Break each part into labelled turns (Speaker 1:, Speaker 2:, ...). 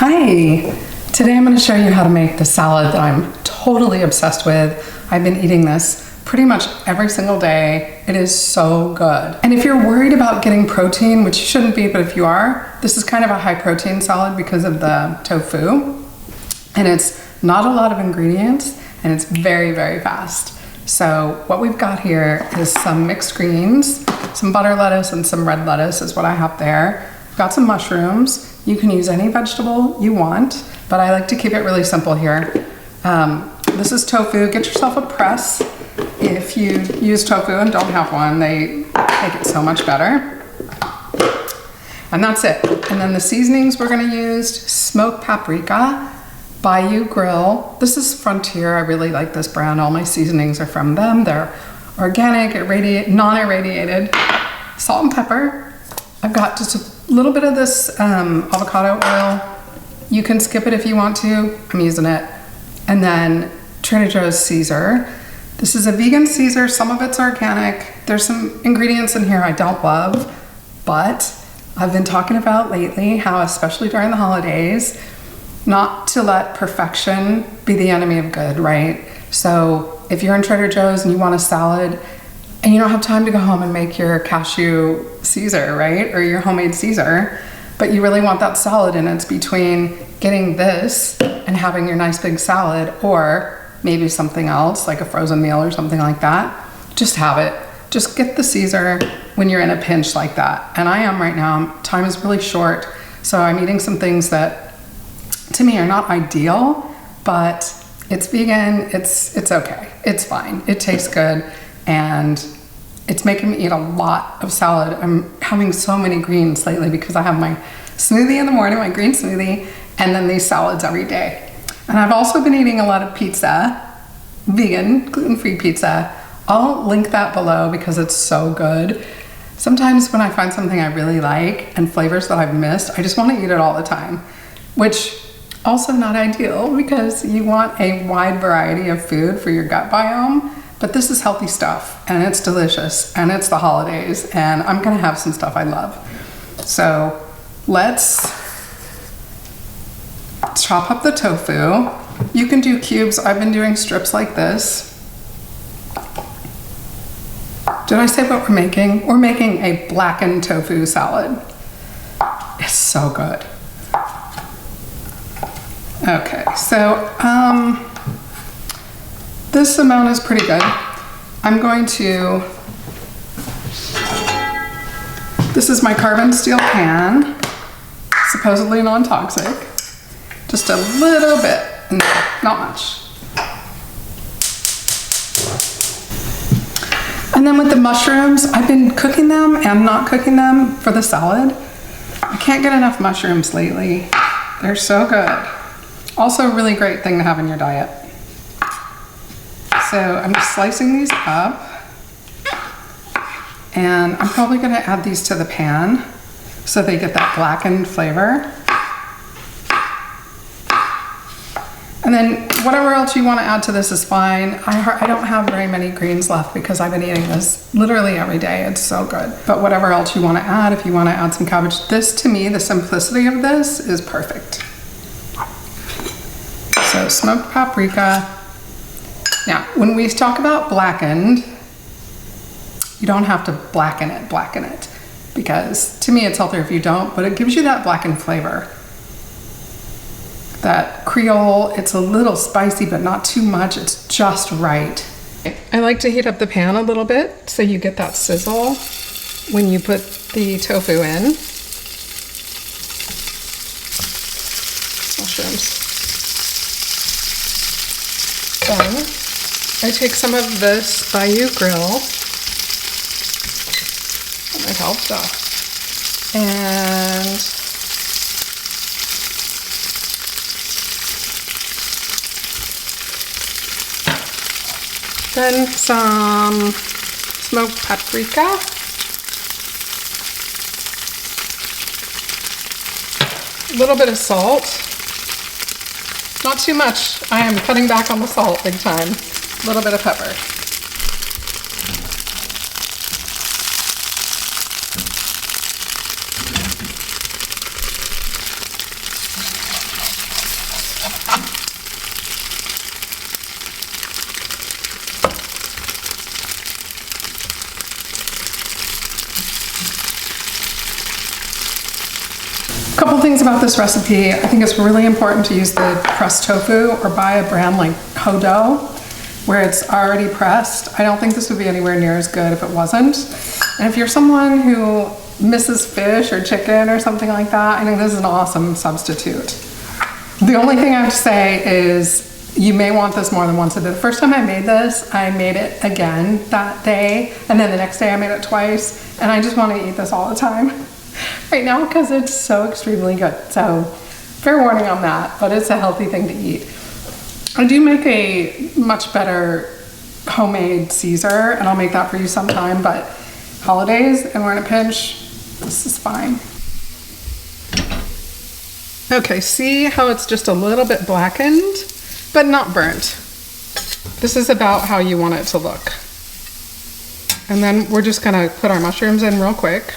Speaker 1: Hi! Today I'm going to show you how to make the salad that I'm totally obsessed with. I've been eating this pretty much every single day. It is so good. And if you're worried about getting protein, which you shouldn't be, but if you are, this is kind of a high protein salad because of the tofu. And it's not a lot of ingredients and it's very, very fast. So what we've got here is some mixed greens, some butter lettuce and some red lettuce is what I have there. I've got some mushrooms. You can use any vegetable you want, but I like to keep it really simple here. This is tofu. Get yourself a press. If you use tofu and don't have one, they make it so much better. And that's it. And then the seasonings we're gonna use, smoked paprika, Bayou Grill. This is Frontier. I really like this brand. All my seasonings are from them. They're organic, non-irradiated. Salt and pepper. I've got just a little bit of this avocado oil. You can skip it if you want to. I'm using it. And then Trader Joe's Caesar. This is a vegan Caesar. Some of it's organic. There's some ingredients in here I don't love, but I've been talking about lately how, especially during the holidays, not to let perfection be the enemy of good, right? So if you're in Trader Joe's and you want a salad and you don't have time to go home and make your cashew Caesar, right? Or your homemade Caesar, but you really want that salad and it's between getting this and having your nice big salad or maybe something else like a frozen meal or something like that, just have it. Just get the Caesar when you're in a pinch like that. And I am right now. Time is really short. So I'm eating some things that to me are not ideal, but it's vegan, it's okay, it's fine, it tastes good, and it's making me eat a lot of salad. I'm having so many greens lately because I have my smoothie in the morning, my green smoothie, and then these salads every day. And I've also been eating a lot of pizza, vegan, gluten-free pizza. I'll link that below because it's so good. Sometimes when I find something I really like and flavors that I've missed, I just want to eat it all the time, which also not ideal because you want a wide variety of food for your gut biome, but this is healthy stuff and it's delicious and it's the holidays and I'm gonna have some stuff I love. So let's chop up the tofu. You can do cubes. I've been doing strips like this. Did I say what we're making? We're making a blackened tofu salad. It's so good. Okay, so this amount is pretty good. I'm going to, this is my carbon steel pan, supposedly non-toxic. Just a little bit, no, not much. And then with the mushrooms, I've been cooking them and not cooking them for the salad. I can't get enough mushrooms lately. They're so good. Also a really great thing to have in your diet. So I'm just slicing these up and I'm probably gonna add these to the pan so they get that blackened flavor. And then whatever else you want to add to this is fine. I don't have very many greens left because I've been eating this literally every day. It's so good. But whatever else you want to add, if you want to add some cabbage, this to me, the simplicity of this is perfect. So smoked paprika. Now, when we talk about blackened, you don't have to blacken it, because to me it's healthier if you don't, but it gives you that blackened flavor. That Creole, it's a little spicy, but not too much. It's just right. I like to heat up the pan a little bit so you get that sizzle when you put the tofu in. Mushrooms. Then I take some of this Bayou Grill. That might help stuff. And then some smoked paprika. A little bit of salt. Not too much. I am cutting back on the salt big time. A little bit of pepper. couple things about this recipe. I think it's really important to use the pressed tofu or buy a brand like Hodo where it's already pressed. I don't think this would be anywhere near as good if it wasn't. And if you're someone who misses fish or chicken or something like that, I think this is an awesome substitute. The only thing I have to say is you may want this more than once a day. The first time I made this, I made it again that day, and then the next day I made it twice, and I just want to eat this all the time right now because it's so extremely good. So fair warning on that, but it's a healthy thing to eat. I do make a much better homemade Caesar, and I'll make that for you sometime, but holidays and we're in a pinch, this is fine. Okay, see how it's just a little bit blackened, but not burnt. This is about how you want it to look. And then we're just gonna put our mushrooms in real quick.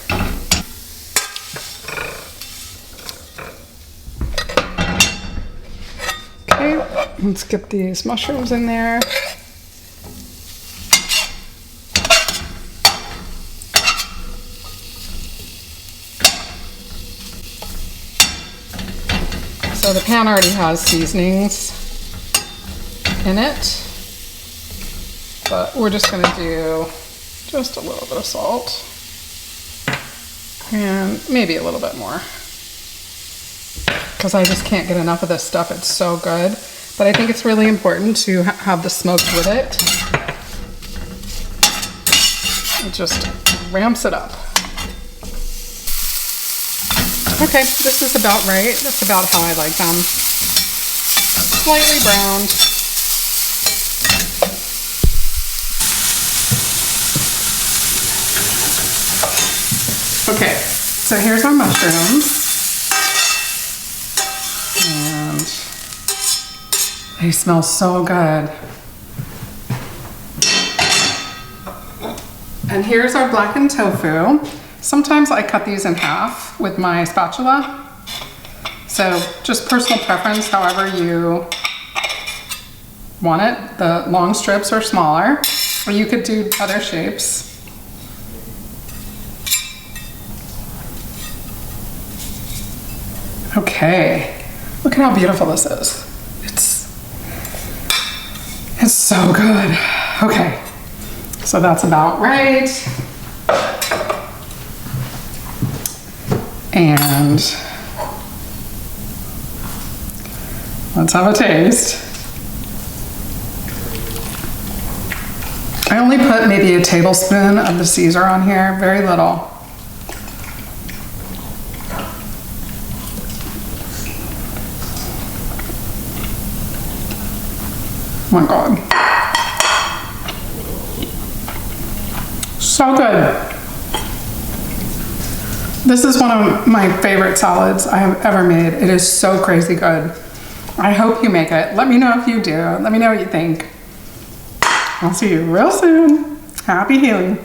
Speaker 1: Okay, let's get these mushrooms in there. So the pan already has seasonings in it, but we're just gonna do just a little bit of salt and maybe a little bit more because I just can't get enough of this stuff. It's so good, but I think it's really important to have the smoke with it. It just ramps it up. Okay, this is about right. That's about how I like them. Slightly browned. Okay, so here's our mushrooms. And they smell so good. And here's our blackened tofu. Sometimes I cut these in half with my spatula. So just personal preference, however you want it. The long strips are smaller, or you could do other shapes. Okay, look at how beautiful this is. It's so good. Okay, so that's about right. And let's have a taste. I only put maybe a tablespoon of the Caesar on here, very little. Oh my God. So good. This is one of my favorite salads I have ever made. It is so crazy good. I hope you make it. Let me know if you do. Let me know what you think. I'll see you real soon. Happy healing.